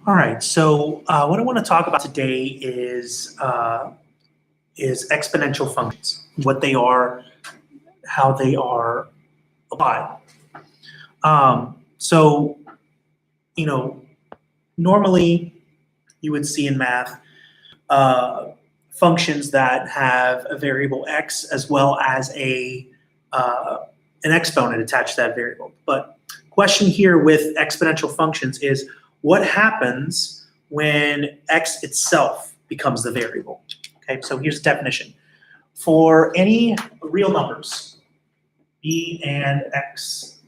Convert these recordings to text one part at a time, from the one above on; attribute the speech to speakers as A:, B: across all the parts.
A: All right, so what I want to talk about today is exponential functions, what they are, how they are applied. So, normally you would see in math functions that have a variable x as well as an exponent attached to that variable. But question here with exponential functions is what happens when x itself becomes the variable? Okay, so here's the definition. For any real numbers, b and x.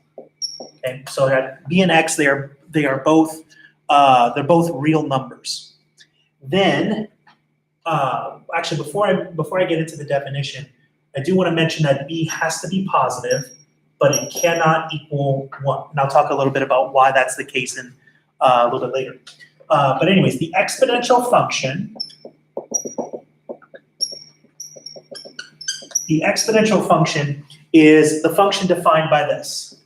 A: Okay, so that b and x, they are both real numbers. Then, actually, before I get into the definition, I do want to mention that b has to be positive, but it cannot equal 1. And I'll talk a little bit about why that's the case in a little bit later. But anyways, the exponential function, is the function defined by this.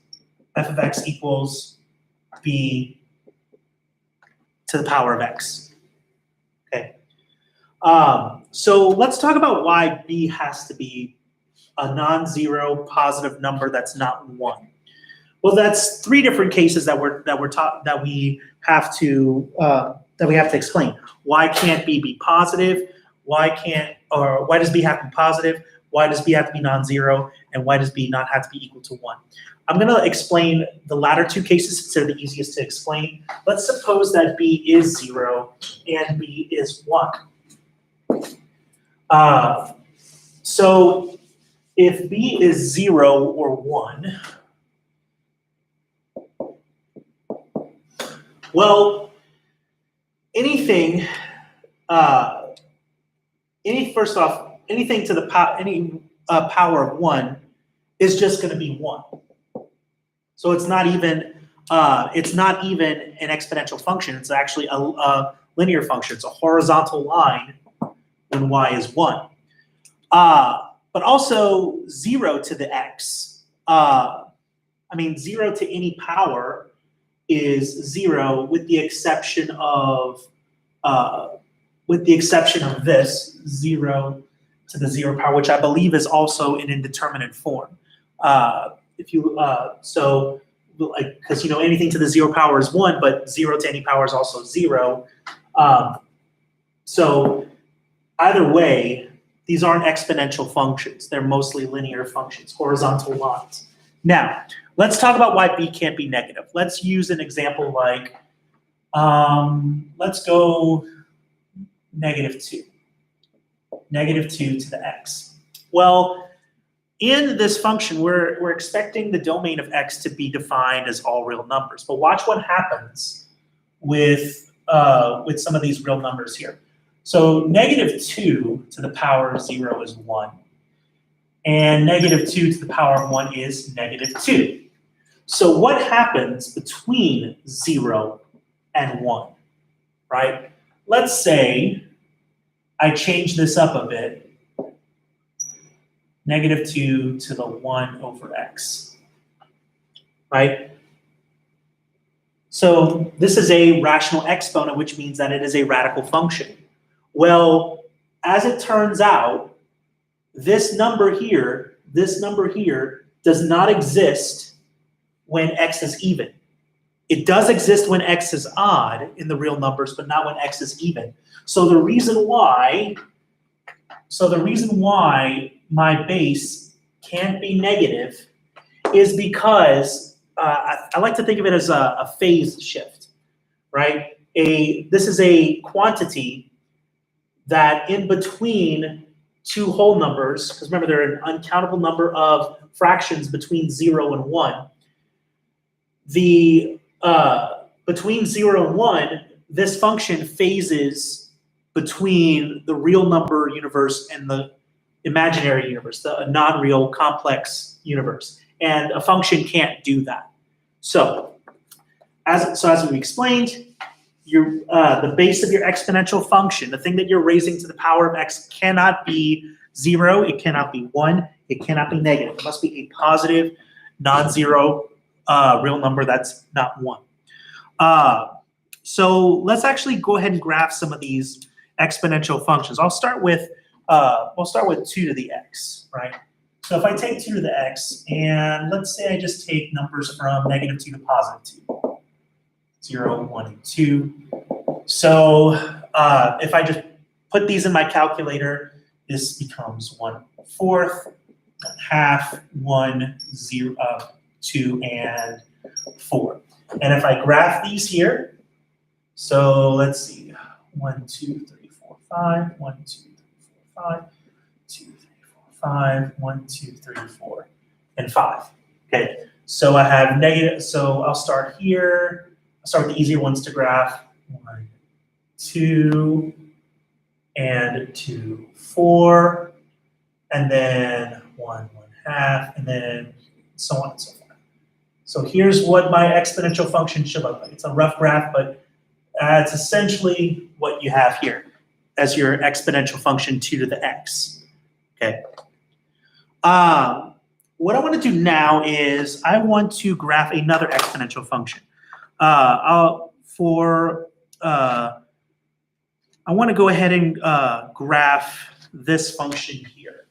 A: F of x equals b to the power of x. Okay. So let's talk about why b has to be a non-zero positive number that's not 1. Well, that's 3 different cases that we have to explain. Why can't b be positive? Why does b have to be positive? Why does b have to be non-zero? And why does b not have to be equal to 1? I'm going to explain the latter 2 cases since they're the easiest to explain. Let's suppose that b is 0 and b is 1. So if b is 0 or 1, well, anything to the power of 1 is just going to be 1. So it's not even an exponential function. It's actually a linear function. It's a horizontal line when y is 1. But also 0 to the x. 0 to any power is 0 with the exception of this 0 to the 0 power, which I believe is also an indeterminate form. Because anything to the 0 power is 1, but 0 to any power is also 0. So either way, these aren't exponential functions. They're mostly linear functions, horizontal lines. Now, let's talk about why b can't be negative. Let's use an example like, let's go -2. -2 to the x. Well, in this function, we're expecting the domain of x to be defined as all real numbers. But watch what happens with some of these real numbers here. So -2 to the power of 0 is 1. And -2 to the power of 1 is -2. So what happens between 0 and 1, right? Let's say I change this up a bit. -2 to the 1 over x, right? So this is a rational exponent, which means that it is a radical function. Well, as it turns out, this number here does not exist when x is even. It does exist when x is odd in the real numbers, but not when x is even. So the reason why my base can't be negative is because I like to think of it as a phase shift, right? This is a quantity that in between 2 whole numbers, because remember there are an uncountable number of fractions between 0 and 1. Between 0 and 1, this function phases between the real number universe and the imaginary universe, the non-real complex universe. And a function can't do that. So as we explained, the base of your exponential function, the thing that you're raising to the power of x, cannot be 0, it cannot be 1, it cannot be negative. It must be a positive, non-zero real number that's not 1. So let's actually go ahead and graph some of these exponential functions. I'll start with 2 to the x, right? So if I take 2 to the x, and let's say I just take numbers from -2 to +2, 0, 1, and 2. So if I just put these in my calculator, this becomes 1/4, 1/2, 1, 0, 2, and 4. And if I graph these here, so let's see, 1, 2, 3, 4, 5, 1, 2, 3, 4, 5, 2, 3, 4, 5, 1, 2, 3, 4, and 5. Okay, so I have negative, so I'll start here. I'll start with the easier ones to graph. 1, 2, and 2, 4, and then 1, 1/2, and then so on and so forth. So here's what my exponential function should look like. It's a rough graph, but it's essentially what you have here as your exponential function 2 to the x. Okay. What I want to do now is I want to graph another exponential function. I want to go ahead and graph this function here.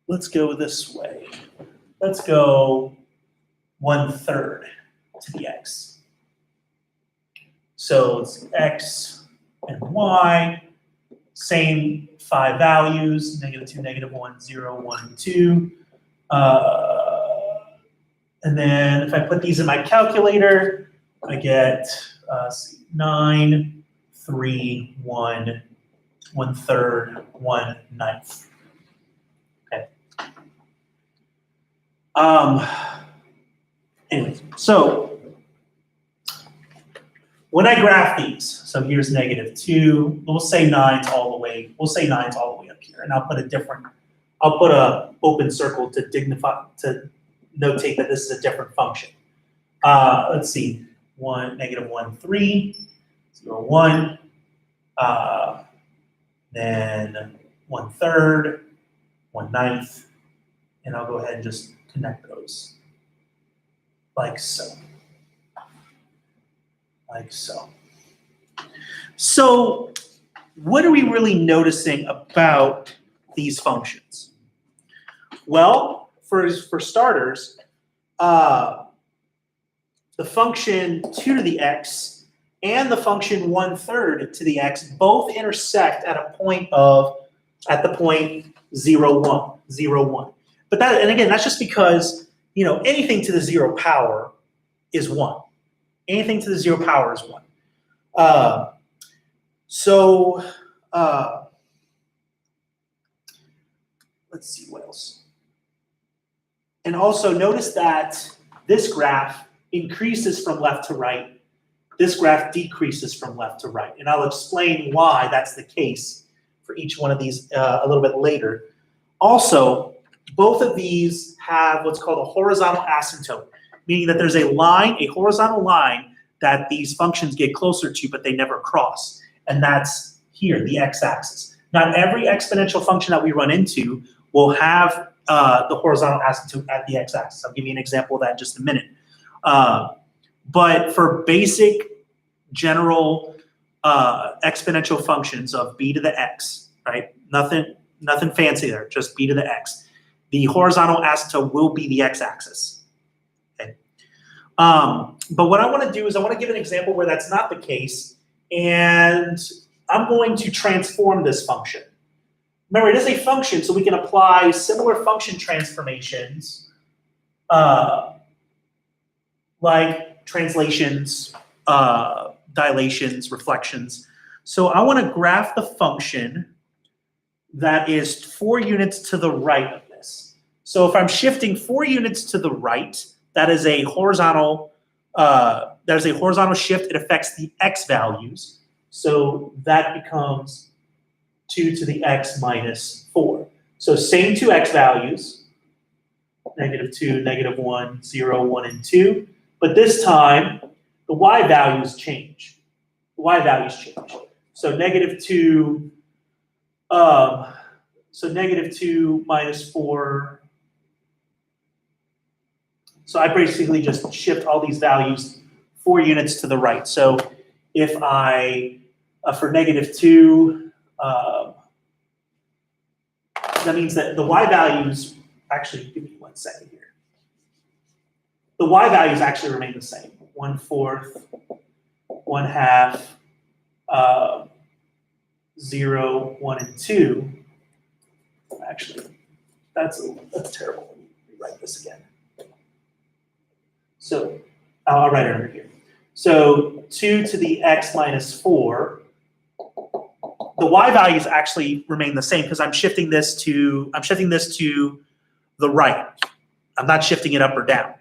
A: Let's go this way. Let's go 1/3 to the x. So it's x and y, same 5 values, -2, -1, 0, 1, and 2. And then if I put these in my calculator, I get 9, 3, 1, 1/3, 1/9. Okay. Anyways, so when I graph these, so here's -2. We'll say 9's all the way. We'll say 9's all the way up here, and I'll put a open circle to notate that this is a different function. Let's see, -1, 3, 0, 1, then 1/3, 1/9, and I'll go ahead and just connect those like so. Like so. So what are we really noticing about these functions? Well, for starters, the function 2 to the x and the function 1/3 to the x both intersect at the point 0, 1, 0, 1. But that, and again, that's just because, anything to the 0 power is 1. Anything to the 0 power is 1. Let's see what else. And also notice that this graph increases from left to right. This graph decreases from left to right. And I'll explain why that's the case for each one of these a little bit later. Also, both of these have what's called a horizontal asymptote, meaning that there's a horizontal line that these functions get closer to, but they never cross. And that's here, the x-axis. Not every exponential function that we run into will have the horizontal asymptote at the x-axis. I'll give you an example of that in just a minute. But for basic general exponential functions of b to the x, right? Nothing fancy there, just b to the x. The horizontal asymptote will be the x-axis. Okay. But what I want to do is I want to give an example where that's not the case, and I'm going to transform this function. Remember, it is a function, so we can apply similar function transformations like translations, dilations, reflections. So I want to graph the function that is 4 units to the right of this. So if I'm shifting 4 units to the right, that is a horizontal shift. It affects the x values. So that becomes 2 to the x minus 4. So same 2 x values, -2, -1, 0, 1, and 2. But this time, the y values change. The y values change. So -2, -2 minus 4 So I basically just shift all these values 4 units to the right. So if I, for -2, that means that the y values, actually, give me 1 second here. The y values actually remain the same. 1/4, 1/2, 0, 1, and 2. Actually, that's terrible. Let me rewrite this again. So I'll write it under here. So 2 to the x minus 4. The y values actually remain the same because I'm shifting this to the right. I'm not shifting it up or down.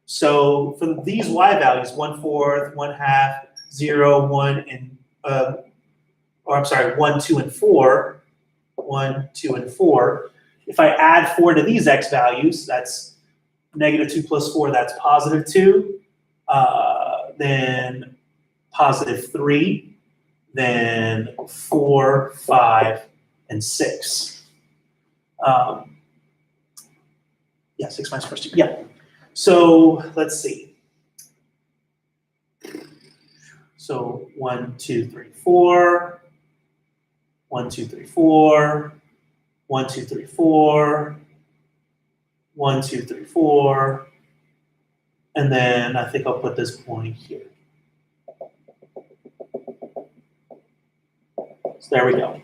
A: So for these y values, 1/4, 1/2, 0, 1, and 1, 2, and 4. 1, 2, and 4. If I add 4 to these x values, that's -2 plus 4, that's +2. Then +3. Then 4, 5, and 6. Yeah, 6 minus 4 is 2. Yeah. So let's see. So 1, 2, 3, 4. 1, 2, 3, 4. 1, 2, 3, 4. 1, 2, 3, 4. And then I think I'll put this point here. So there we go.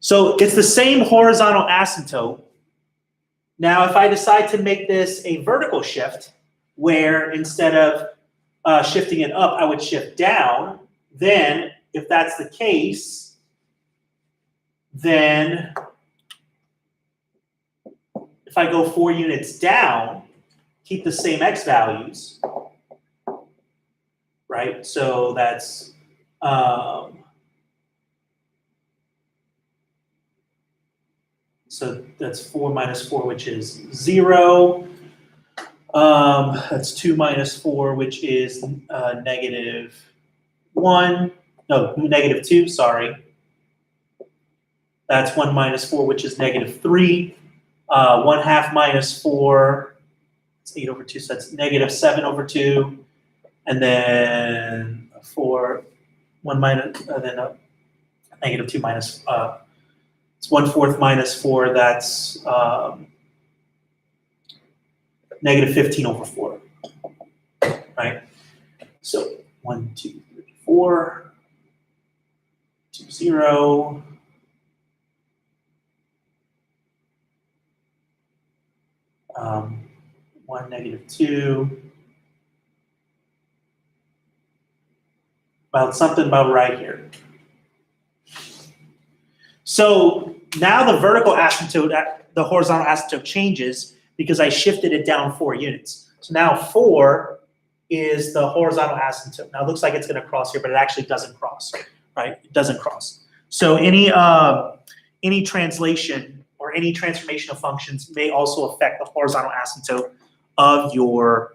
A: So it's the same horizontal asymptote. Now, if I decide to make this a vertical shift, where instead of shifting it up, I would shift down, then if that's the case, then if I go 4 units down, keep the same x values, right? So that's so that's 4 minus 4, which is 0. That's 2 minus 4, which is -1. No, -2, sorry. That's 1 minus 4, which is -3. 1/2 minus 4, it's 8 over 2, so that's -7 over 2. And then 4, 1 minus, then -2 minus, it's 1/4 minus 4, that's -15 over 4, right? So 1, 2, 3, 4, 2, 0. 1, -2. Well, it's something about right here. So now the vertical asymptote, the horizontal asymptote changes because I shifted it down 4 units. So now 4 is the horizontal asymptote. Now it looks like it's going to cross here, but it actually doesn't cross, right? It doesn't cross. So any translation or any transformation of functions may also affect the horizontal asymptote of your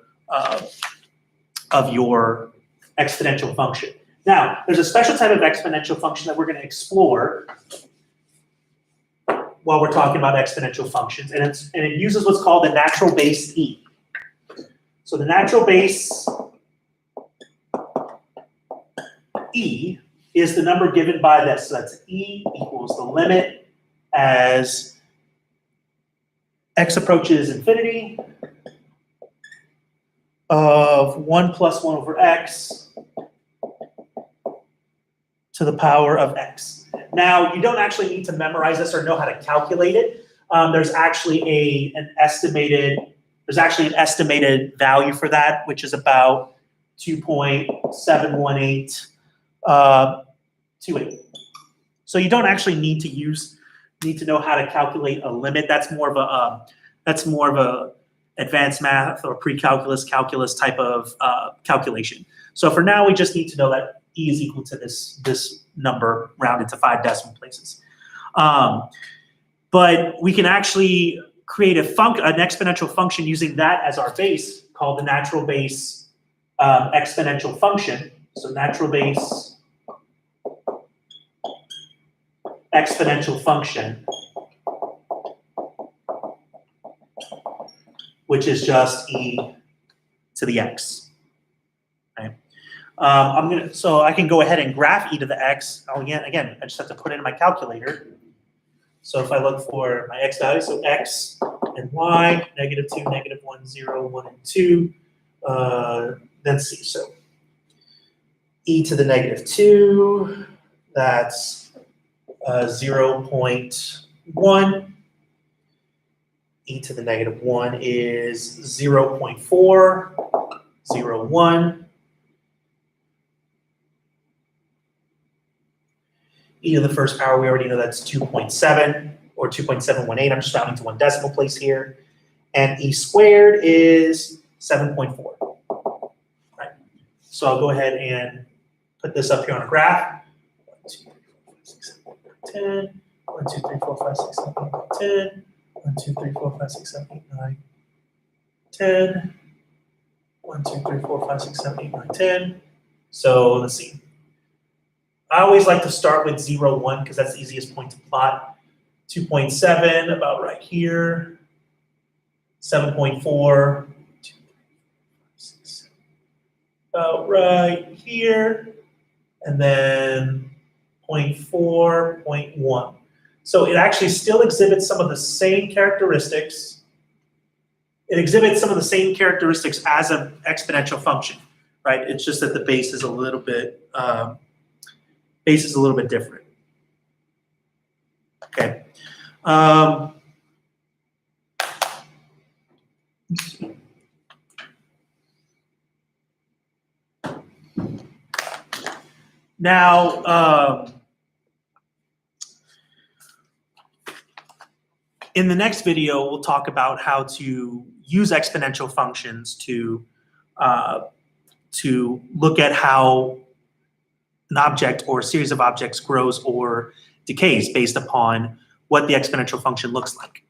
A: exponential function. Now, there's a special type of exponential function that we're going to explore while we're talking about exponential functions, and it uses what's called the natural base e. So the natural base e is the number given by this. So that's e equals the limit as x approaches infinity of 1 plus 1 over x to the power of x. Now, you don't actually need to memorize this or know how to calculate it. There's actually an estimated value for that, which is about 2.71828. So you don't actually need to know how to calculate a limit. That's more of a advanced math or pre-calculus, calculus type of calculation. So for now, we just need to know that e is equal to this number rounded to 5 decimal places. But we can actually create an exponential function using that as our base, called the natural base exponential function. So natural base exponential function which is just e to the x. Right? So I can go ahead and graph e to the x. Oh, again, I just have to put it in my calculator. So if I look for my x value, so x and y, -2, -1, 0, 1, and 2, then c. So e to the -2, that's 0.1. E to the -1 is 0.401. E to the first power, we already know that's 2.7 or 2.718. I'm just rounding to one decimal place here. And e squared is 7.4. Right. So I'll go ahead and put this up here on a graph. 1, 2, 3, 4, 5, 6, 7, 8, 9, 10. 1, 2, 3, 4, 5, 6, 7, 8, 9, 10. 1, 2, 3, 4, 5, 6, 7, 8, 9, 10. So let's see. I always like to start with 0, 1 because that's the easiest point to plot. 2.7 about right here. 7.4. 2, 3, 4, 5, 6, 7, about right here. And then 0.4, 0.1. So it actually still exhibits some of the same characteristics. It exhibits some of the same characteristics as an exponential function, right? It's just that the base is a little bit different. Okay. Now, in the next video, we'll talk about how to use exponential functions to look at how an object or a series of objects grows or decays based upon what the exponential function looks like.